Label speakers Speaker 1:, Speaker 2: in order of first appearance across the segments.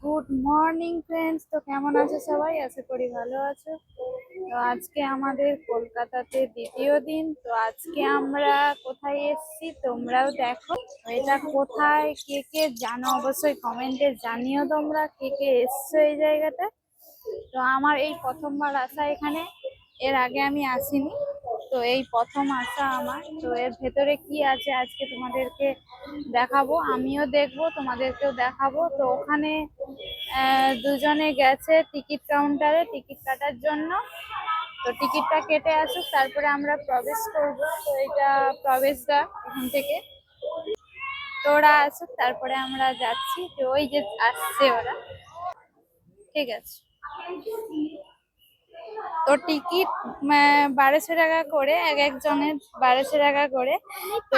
Speaker 1: Good morning friends. তো কেমন আছো সবাই? আশা করি ভালো আছো। তো আজকে আমাদের কলকাতাতে দ্বিতীয় দিন। তো আজকে আমরা কোথায় এসেছি তোমরাও দেখো। এটা কোথায়, কে কে জানো অবশ্যই কমেন্টে জানিও। তোমরা কে কে এসছো এই জায়গাটা। তো আমার এই প্রথমবার আসা এখানে, এর আগে আমি আসিনি। তো এই প্রথম আসা আমার। তো এর ভেতরে কি আছে আজকে তোমাদেরকে দেখাবো, আমিও দেখবো, তোমাদেরকেও দেখাবো। তো ওখানে দুজনে গেছে টিকিট কাউন্টারে টিকিট কাটার জন্য। তো টিকিটটা কেটে আসুক, তারপরে আমরা প্রবেশ করব। তো এটা প্রবেশদ্বার এখান থেকে। তো ওরা আসুক, তারপরে আমরা যাচ্ছি। তো ওই যে আসছে ওরা, ঠিক আছে। তো টিকিট 1200 টাকা করে, এক একজনের 1200 টাকা করে। তো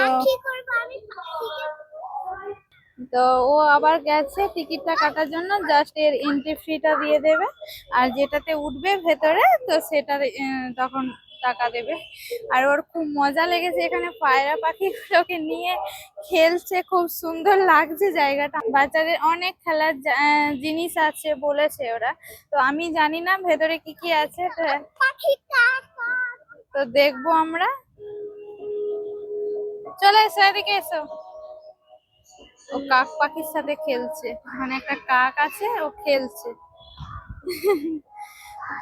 Speaker 1: তো ও আবার গেছে টিকিটটা কাটার জন্য, জাস্ট এর এন্ট্রি ফিটা দিয়ে দেবে। আর যেটাতে উঠবে ভেতরে, তো সেটার তখন টাকা দেবে। আর ওর খুব মজা লেগেছে, এখানে পায়রা পাখিগুলোকে নিয়ে খেলছে, খুব সুন্দর লাগছে জায়গাটা। বাচ্চাদের অনেক খেলার জিনিস আছে বলেছে ওরা। তো আমি জানি না ভেতরে কি কি আছে। তো দেখবো আমরা। চলে এসো, এদিকে এসো। ও কাক পাখির সাথে খেলছে, মানে একটা কাক আছে, ও খেলছে।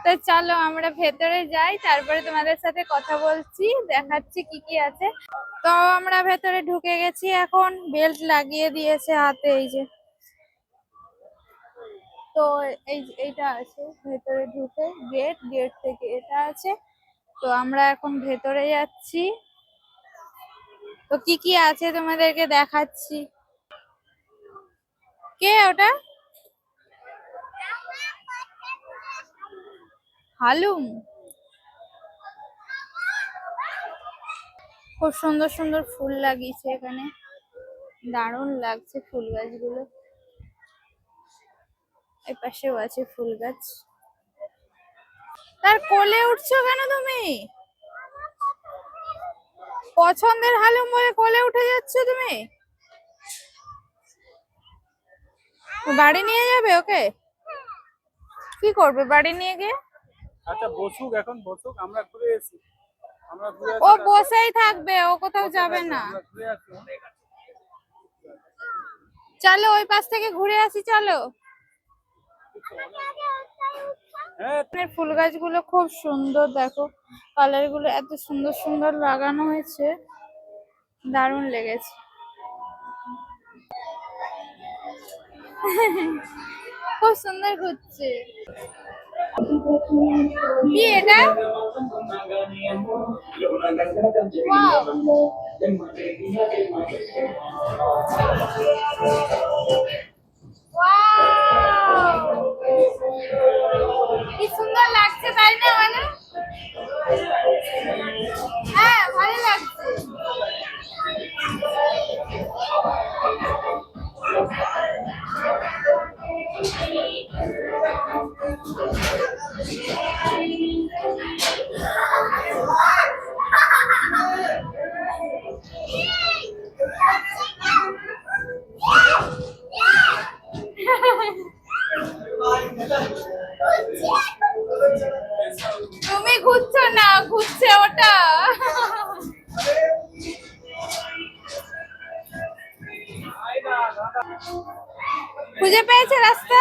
Speaker 1: তো চলো আমরা ভেতরে যাই, তারপরে তোমাদের সাথে কথা বলছি, দেখাচ্ছি কি কি আছে। তো আমরা ভেতরে ঢুকে গেছি এখন, বেল্ট লাগিয়ে দিয়েছে হাতে, এই যে। তো এইটা আছে ভেতরে ঢুকে, গেট গেট থেকে এটা আছে। তো আমরা এখন ভেতরে যাচ্ছি। তো কি কি আছে তোমাদেরকে দেখাচ্ছি। কে ওটা? হালুম। খুব সুন্দর সুন্দর ফুল লাগিয়েছে এখানে, দারুণ লাগছে ফুল গাছগুলো। এই পাশেও আছে ফুল গাছ। তার কোলে উঠছো কেন তুমি? পছন্দের হালুম বলে কোলে উঠে যাচ্ছ তুমি? বাড়ি নিয়ে যাবে ওকে? কি করবে বাড়ি নিয়ে গিয়ে?
Speaker 2: আচ্ছা বসুক, এখন বসুক, আমরা ঘুরে এসেছি।
Speaker 1: ও বসেই থাকবে, ও কোথাও যাবে না। চলো ওই পাশ থেকে ঘুরে আসি, চলো। ফুল গাছগুলো খুব সুন্দর, দেখো কালার গুলো এত সুন্দর সুন্দর লাগানো হয়েছে, দারুণ লেগেছে। খুব সুন্দর ঘুরছে। কি এটা? কি সুন্দর লাগছে তাই না? মানে হ্যাঁ, ভালো লাগছে। তুমি ঘুরছো না, ঘুরছে ওটা। খুঁজে পেয়েছে রাস্তা?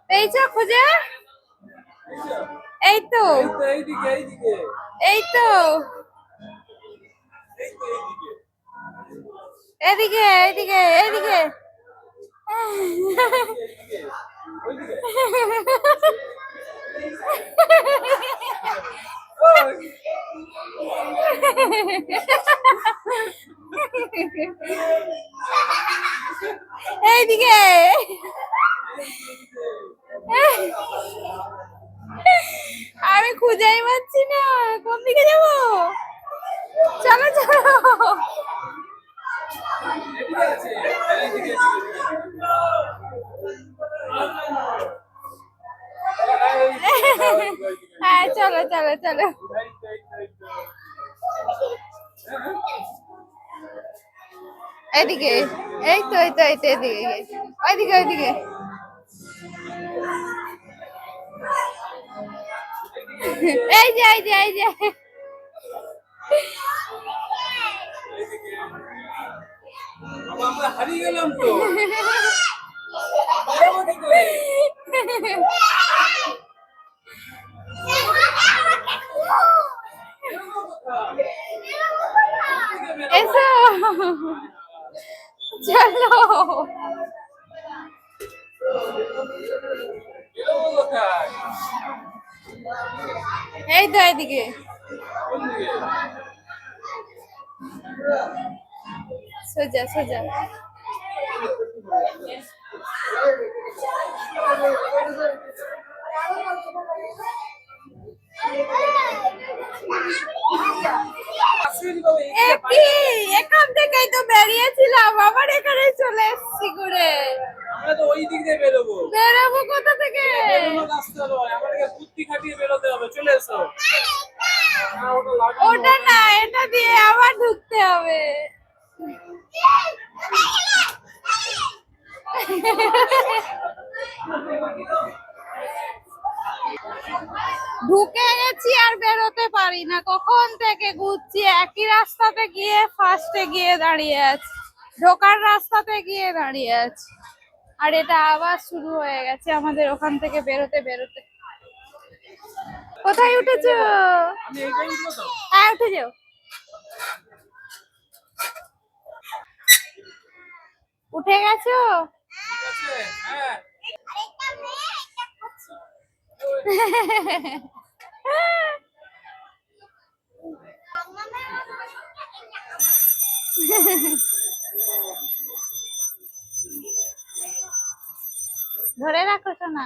Speaker 1: পেয়েছো খুঁজে? এই তো, এই তো, এদিকে এদিকে এদিকে। এইদিকে। আমি খুঁজেই পাচ্ছি না কোন দিকে যাবো। চলো চলো। হ্যাঁ চলো চলো চলো। এদিকে, এই তো এই তো এই তো, এদিকে ওইদিকে ওইদিকে। এই যে এই যে এই যে
Speaker 2: বাবা, আমরা হারিয়ে গেলাম তো। বেরোবো কি করে? বেরোবো কোথায়? কোত্থেকে বেরোবো?
Speaker 1: এসো চলো
Speaker 2: বেরোবো কোথায়?
Speaker 1: এই তো এদিকে
Speaker 2: কোন দিকে?
Speaker 1: সোজা সোজা
Speaker 2: আসেনি বাবা,
Speaker 1: এ
Speaker 2: এখানে
Speaker 1: কি এখান থেকেই তো বেরিয়েছিলাম আবার এখানে চলে এসেছি ঘুরে
Speaker 2: আমরা তো ওই দিক দিয়ে বেরোবো।
Speaker 1: বেরোবো কোথা থেকে
Speaker 2: বেরোনোর রাস্তা নয়, আমাদেরকে বুদ্ধি খাটিয়ে বেরোতে হবে। চলে এসো। না, ওটা লাগানো।
Speaker 1: ওটা না এটা দিয়ে আবার ঢুকতে হবে ঢুকে গেছি আর বেরোতে পারি না কখন থেকে ঘুরছি একই রাস্তাতে গিয়ে ফার্স্টে গিয়ে দাঁড়িয়ে আছি ঢোকার রাস্তাতে গিয়ে দাঁড়িয়ে আছি আর এটা আবার শুরু হয়ে গেছে আমাদের ওখান থেকে বেরোতে বেরোতে কোথায় উঠেছো
Speaker 2: আমি এইটাই উঠবো তো।
Speaker 1: হ্যাঁ উঠে যাও উঠে গেছো
Speaker 2: ঠিক আছে? হ্যাঁ।
Speaker 1: ধরে রাখো সোনা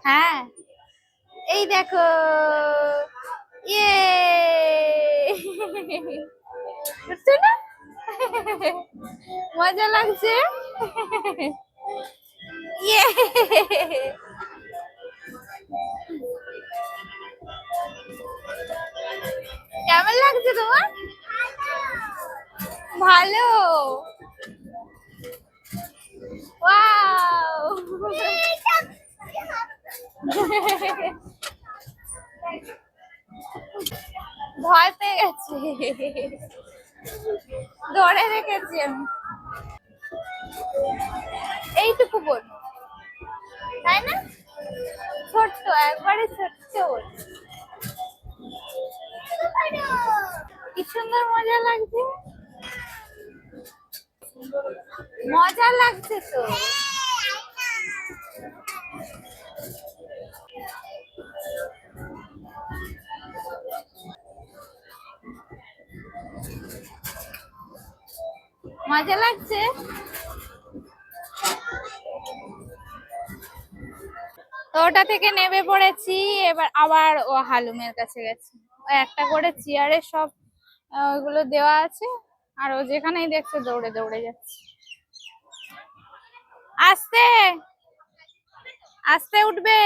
Speaker 1: হ্যাঁ এই দেখো ইয়ে বুঝছো না মজা লাগছে ইয়ে কেমন লাগছে তোমার ভালো ওয়াও ভয় পেয়ে গেছে ধরে রেখেছি আমি এইটুকু বোন তাই না ছোট্ট একবারে ছোট্ট বোন কি সুন্দর মজা লাগছে মজা লাগছে তো মজা লাগছে তো ওটা থেকে নেমে পড়েছি এবার আবার ও হালুমের কাছে গেছে ও একটা করে চেয়ারে সব ওইগুলো দেওয়া আছে আর ও যেখানেই দেখছে দৌড়ে দৌড়ে যাচ্ছে আস্তে আস্তে উঠবে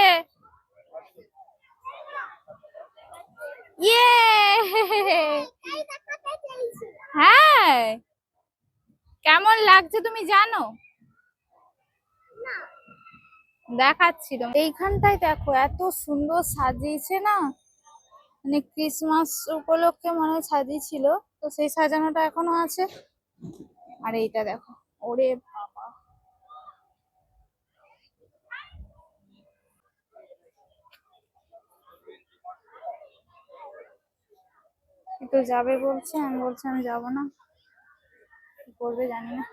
Speaker 1: ইয়ে হ্যাঁ কেমন লাগছে তুমি জানো দেখাচ্ছিল এইখানটায় দেখো এত সুন্দর সাজিয়েছে না মানে ক্রিসমাস উপলক্ষে মনে হয় সাজিয়েছিল তো সেই সাজানোটা এখনো আছে আর এইটা দেখো ওরে বাবা তো যাবে বলছে আমি বলছি আমি যাবো না কি করবে জানি না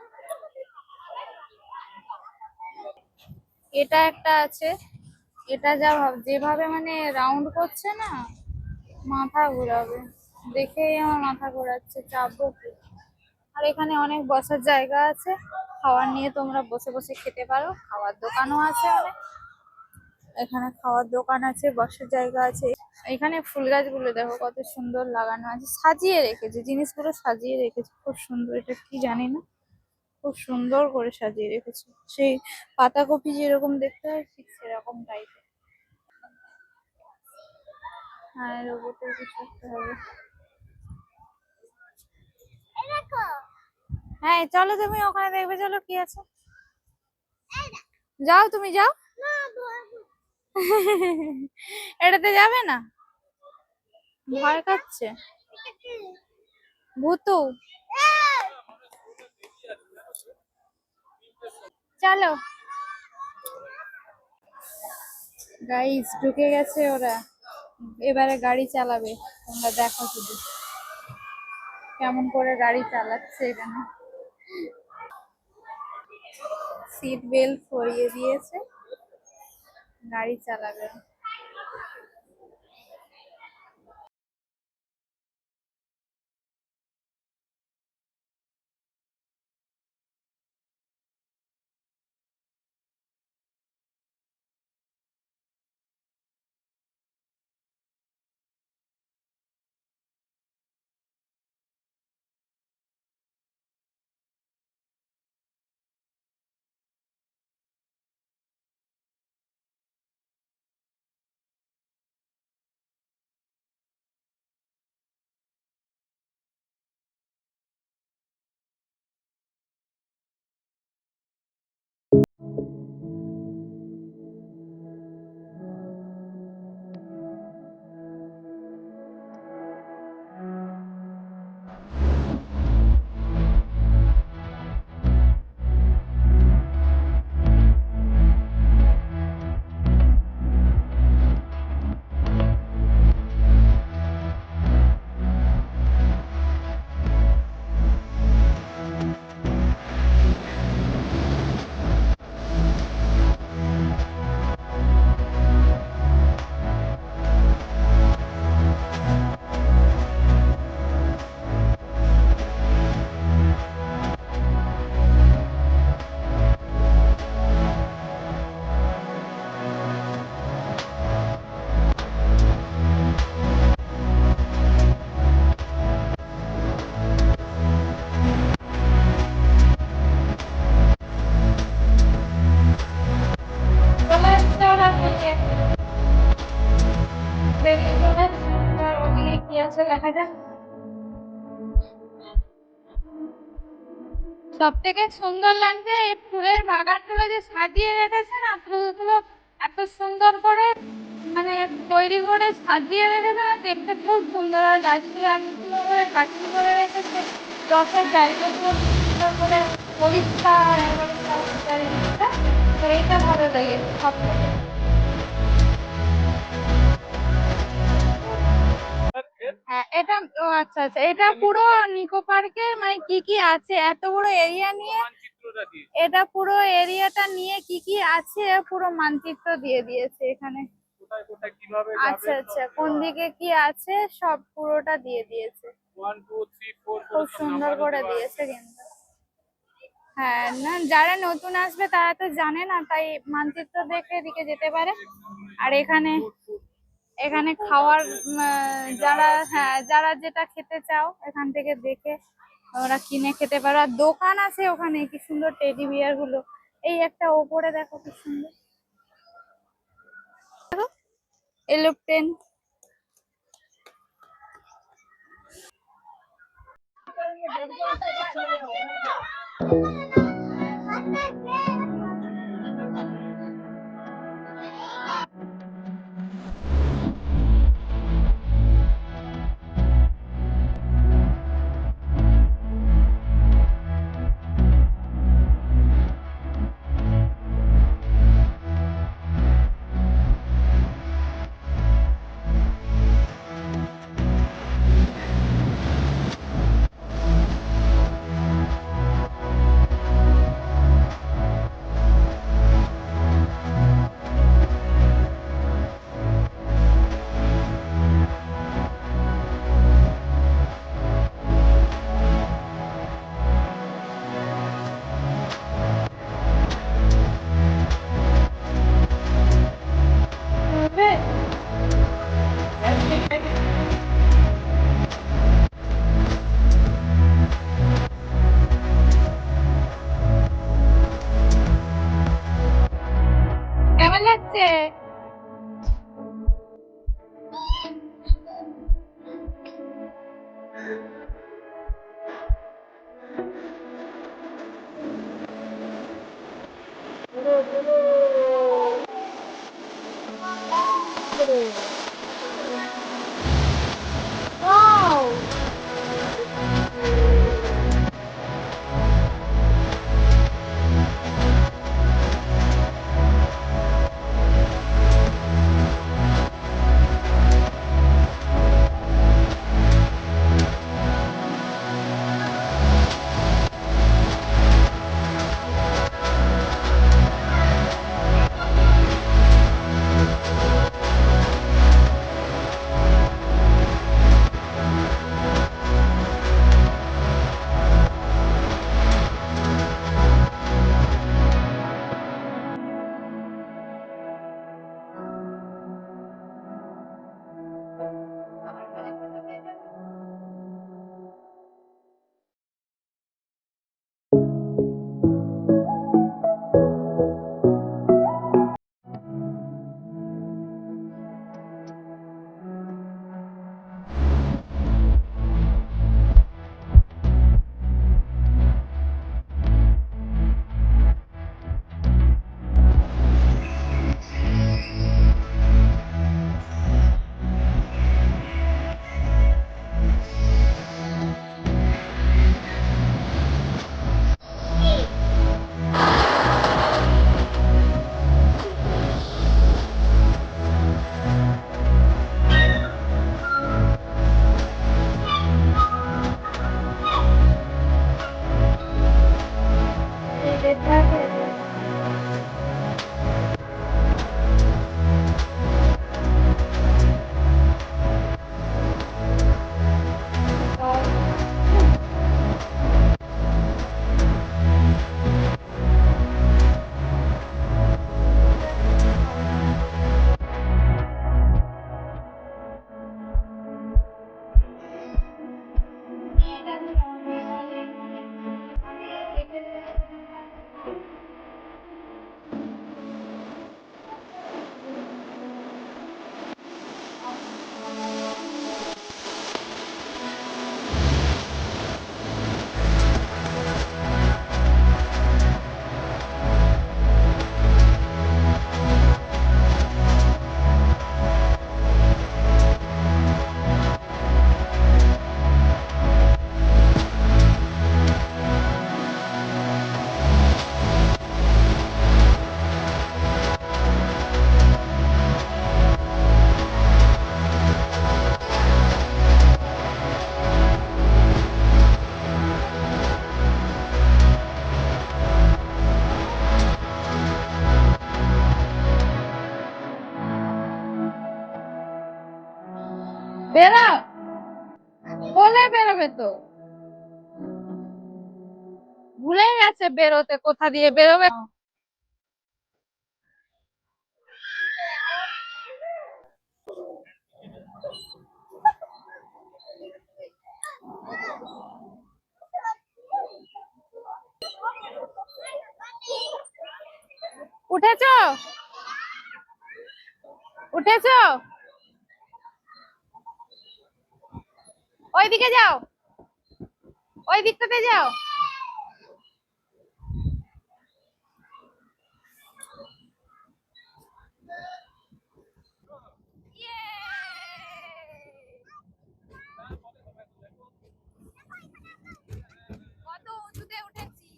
Speaker 1: এটা একটা আছে এটা যেভাবে মানে রাউন্ড করছে না মাথা ঘোরাবে দেখেই আমার মাথা ঘোরাচ্ছে চাপবো কি আর এখানে অনেক বসার জায়গা আছে খাবার নিয়ে তোমরা বসে বসে খেতে পারো খাওয়ার দোকানও আছে অনেক এখানে খাওয়ার দোকান আছে বসার জায়গা আছে এখানে ফুল গাছগুলো দেখো কত সুন্দর লাগানো আছে সাজিয়ে রেখেছে জিনিসগুলো সাজিয়ে রেখেছে খুব সুন্দর এটা কি জানি না খুব সুন্দর করে সাজিয়ে রেখেছে সেই পাতাকপি যেরকম দেখতে হয় ঠিক সেরকম টাইপের হ্যাঁ রোবটের কিছু একটা হবে হ্যাঁ চলো তুমি ওখানে দেখবে চলো কি আছে যাও তুমি যাও এটাতে যাবে না, ভয় পাচ্ছে ভূতু। চলো গাইস, ঢুকে গেছে ওরা, এবারে গাড়ি চালাবে। তোমরা দেখো শুধু কেমন করে গাড়ি চালাচ্ছে এখানে। সিট বেল্ট পরিয়ে দিয়েছে, গাড়ি চালাবে। চলে এসছে ওরা থেকে, বেরিয়ে চলে এসছে। আর ওদিকে কি আছে দেখা যাক। সব থেকে সুন্দর লাগছে এই ফুলের বাগানগুলো যে সাজিয়ে রেখেছে না, ফুলগুলো এত সুন্দর করে মানে তৈরি করে সাজিয়ে রেখেছে না, দেখতে খুব সুন্দর। আর গাছগুলো করে কাটিং করে রেখেছে, রসের জায়গাগুলো সুন্দর করে পরিষ্কার একেবারে চারিদিকটা। তো এইটা ভালো লাগে সব থেকে। হ্যাঁ এটা, ও আচ্ছা আচ্ছা, এটা পুরো নিকো পার্কে মানে কি কি আছে এত বড় এরিয়া নিয়ে,
Speaker 2: মানচিত্রটা কি
Speaker 1: এটা পুরো এরিয়াটা নিয়ে কি কি আছে পুরো মানচিত্র দিয়ে দিয়েছে এখানে।
Speaker 2: কোথায় কোথায় কিভাবে
Speaker 1: আচ্ছা
Speaker 2: যাবেন
Speaker 1: আচ্ছা, কোন দিকে কি আছে সব পুরোটা দিয়ে দিয়েছে,
Speaker 2: 1 2 3 4
Speaker 1: খুব
Speaker 2: করে সব
Speaker 1: সুন্দর
Speaker 2: নাম্বারও
Speaker 1: করে
Speaker 2: দেওয়া
Speaker 1: দিয়েছে
Speaker 2: আছে।
Speaker 1: কিন্তু। হ্যাঁ না, যারা নতুন আসবে তারা তো জানে না, তাই মানচিত্র দেখে এদিকে যেতে পারে। আর এখানে এখানে খাওয়ার যারা, হ্যাঁ যারা যেটা খেতে চাও এখান থেকে দেখে ওরা কিনে খেতে পারো। আর দোকান আছে ওখানে, কি সুন্দর টেডি বিয়ার গুলো। এই একটা ওপরে দেখো কি সুন্দর, এলোপ্লেন। কেমন লাগছে? বেরা বলে বেরোবে তো, ভুলে গেছে বেরোতে, কোথা দিয়ে বেরোবে। উঠেছো উঠেছো, ওইদিকে যাও, ওই দিকটাতে যাও। কত উঁচুতে উঠেছি।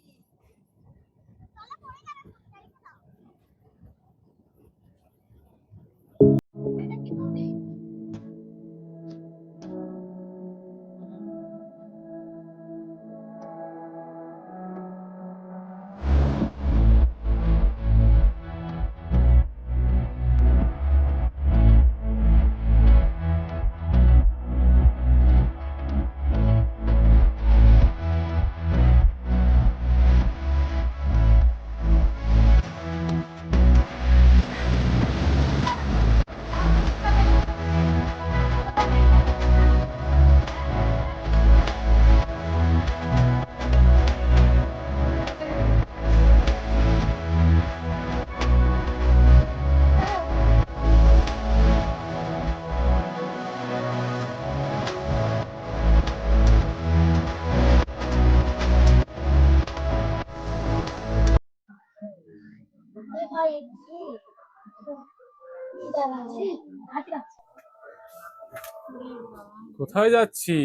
Speaker 2: কোথায় যাচ্ছি?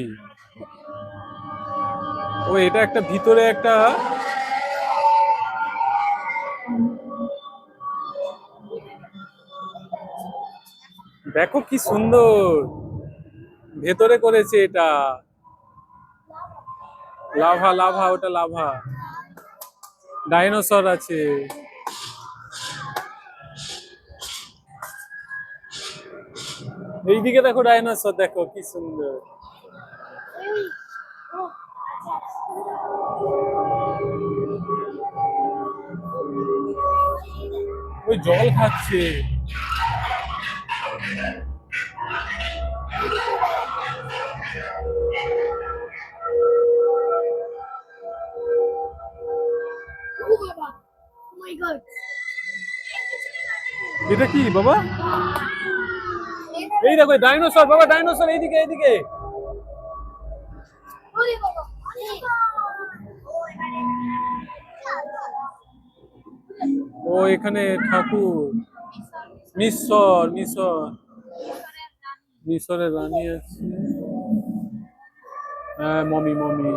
Speaker 2: ও এটা একটা ভিতরে একটা দেখো কি সুন্দর ভেতরে করেছে এটা। লাভা লাভা, ওটা লাভা। ডাইনোসর আছে। এইদিকে দেখো ডাইনোসর, দেখো কি সুন্দর। ওই জল খাচ্ছে। এটা কি বাবা? এই দেখো ডাইনোসর বাবা, ডাইনোসর এইদিকে এইদিকে। ও এখানে ঠাকুর, মিশর মিশর, মিশরের রানী আছে। হ্যাঁ মমি মমি।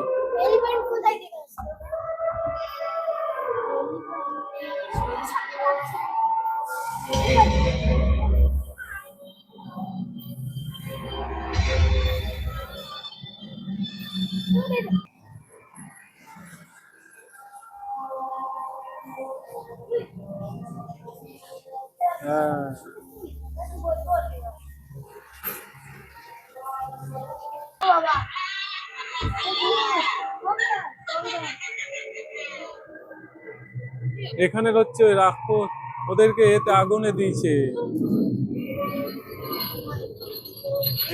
Speaker 2: হ্যাঁ এখানে হচ্ছে ওই রাক্ষস ওদেরকে এতে আগুনে দিয়েছে।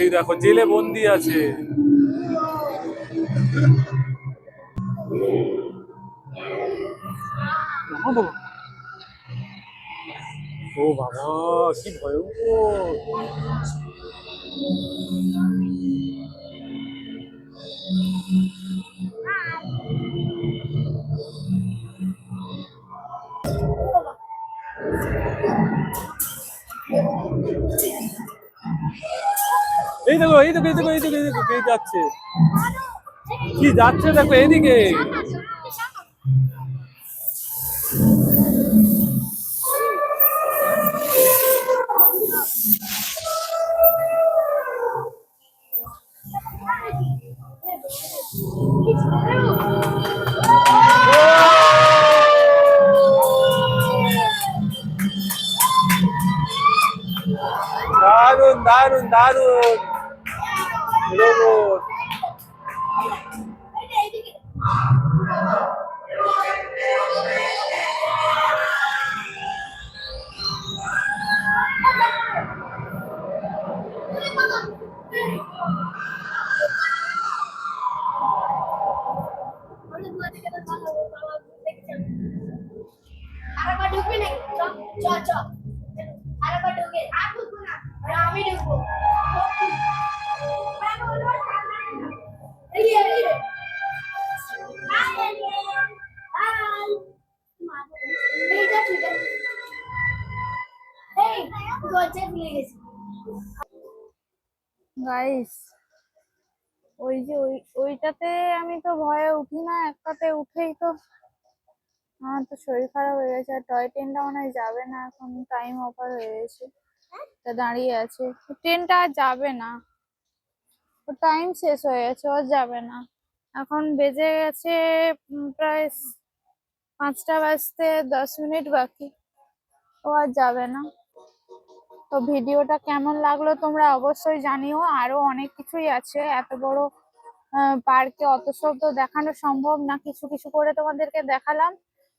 Speaker 2: এই দেখো জেলে বন্দি আছে। ও বাবা কি ভয়ঙ্কর। এই দেখো এই দেখো এই দেখো এই দেখো এই দেখো কে যাচ্ছে, কি যাচ্ছে দেখো এইদিকে। দারুন দারুন দারুন। রোবট।
Speaker 3: আরেকবার ঢুকবি নাকি? চ চ চ। আরেকবার ঢুকে আর ঢুকবো না, আমি ঢুকবো। এই এই হাই হাই এইটা ঠিক আছে। এই দরজা খুলে গেছে।
Speaker 1: গাইস, ওই যে ওইটাতে আমি তো ভয়ে উঠি না, একটাতে উঠেই তো আমার তো শরীর খারাপ হয়ে গেছে। আর টয় ট্রেনটা মনে হয় যাবে না, এখন টাইম ওভার হয়ে গেছে, তা দাঁড়িয়ে আছে। ট্রেনটা আর যাবে না, ওর টাইম শেষ হয়ে গেছে, ও যাবে না। এখন বেজে গেছে প্রায় 5টা বাজতে 10 মিনিট বাকি, ও আর যাবে না। তো ভিডিওটা কেমন লাগলো তোমরা অবশ্যই জানিও। আরো অনেক কিছুই আছে, এত বড় পার্কে অত সব তো দেখানো সম্ভব না, কিছু কিছু করে তোমাদেরকে দেখালাম।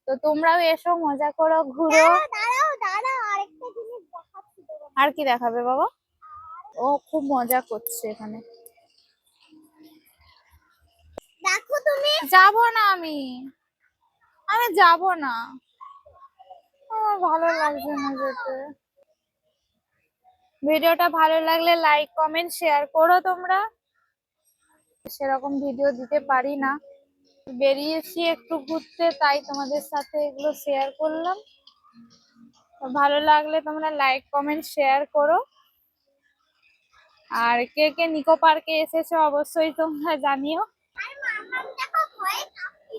Speaker 1: তো তোমরাও এসো, মজা করো, ঘুরো।
Speaker 3: দাঁড়াও দাঁড়াও, আরেকটা জিনিস দেখাচ্ছি তোমাকে।
Speaker 1: আর কি দেখাবে বাবা? ও খুব মজা করছে এখানে।
Speaker 3: দেখো তুমি।
Speaker 1: যাব না আমি, আমি যাব না, আমার ভালো লাগছে না যেতে। ভিডিওটা ভালো লাগলে লাইক কমেন্ট শেয়ার করো তোমরা। সেরকম ভিডিও দিতে পারি না, বেরিয়েছি একটু ঘুরতে, তাই তোমাদের সাথে এগুলো শেয়ার করলাম। তো ভালো লাগলে তোমরা লাইক কমেন্ট শেয়ার করো। আর কে কে নিকো পার্কে এসেছো অবশ্যই তোমরা জানিও।
Speaker 3: আর মাম্মাম দেখো ভয়ে কাঁপছে।